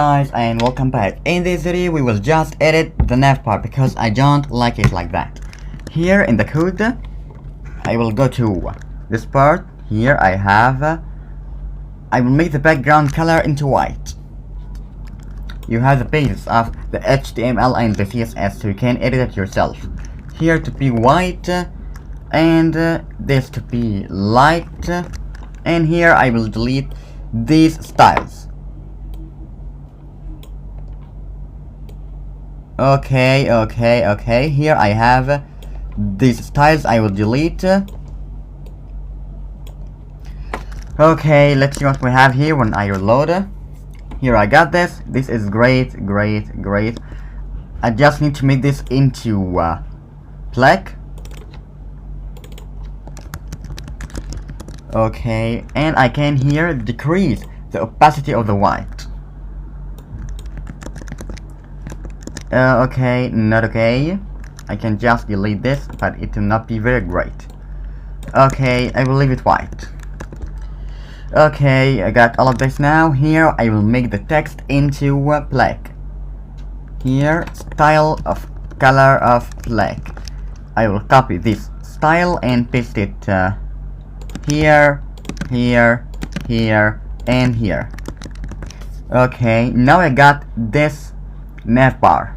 Guys, and welcome back. In this video we will just edit the navbar because I don't like it like that. Here in the code I will go to this part. Here I have I will make the background color into white. You have the basis of the HTML and the CSS, so you can edit it yourself. Here to be white and this to be light, and here I will delete these styles. Okay, here I have these styles I will delete. Okay, let's see what we have here when I reload. Here I got this. This is great. I just need to make this into black. Okay, and I can here decrease the opacity of the white. Okay, not okay. I can just delete this, but it will not be very great. Okay, I will leave it white. Okay, I got all of this now. Here I will make the text into black. Here, style of color of black. I will copy this style and paste it here, and here. Okay, now I got this navbar.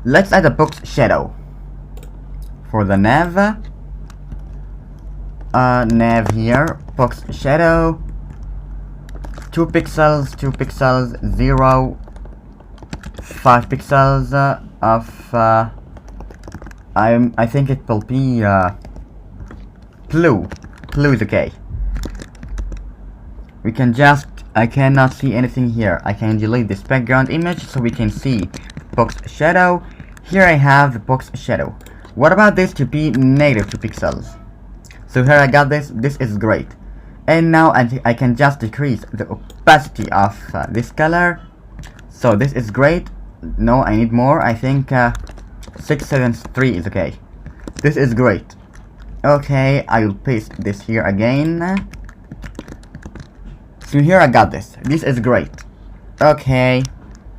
Let's add a box shadow for the nav. Nav here, box shadow, 2 pixels, 0, 5 pixels of I think it will be blue is okay. We can just, I cannot see anything here. I can delete this background image so we can see box shadow. Here I have the box shadow. What about this to be negative 2 pixels? So here I got this. This is great. And now I can just decrease the opacity of this color. So this is great. No, I need more. I think 673 is okay. This is great. Okay, I will paste this here again. So here I got this. This is great. Okay,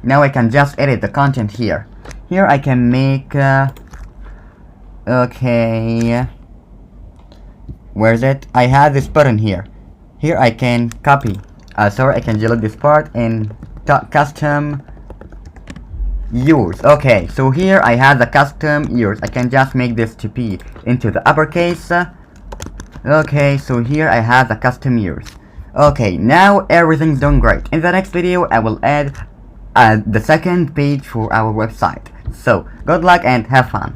now I can just edit the content here. Here I can make okay, where is it? I have this button here. Here I can copy, sorry, I can delete this part and custom yours. Okay, so here I have the custom yours. I can just make this to be into the uppercase. Okay, so here I have the custom yours. Okay, now everything's done great. In the next video I will add the second page for our website. So good luck and have fun.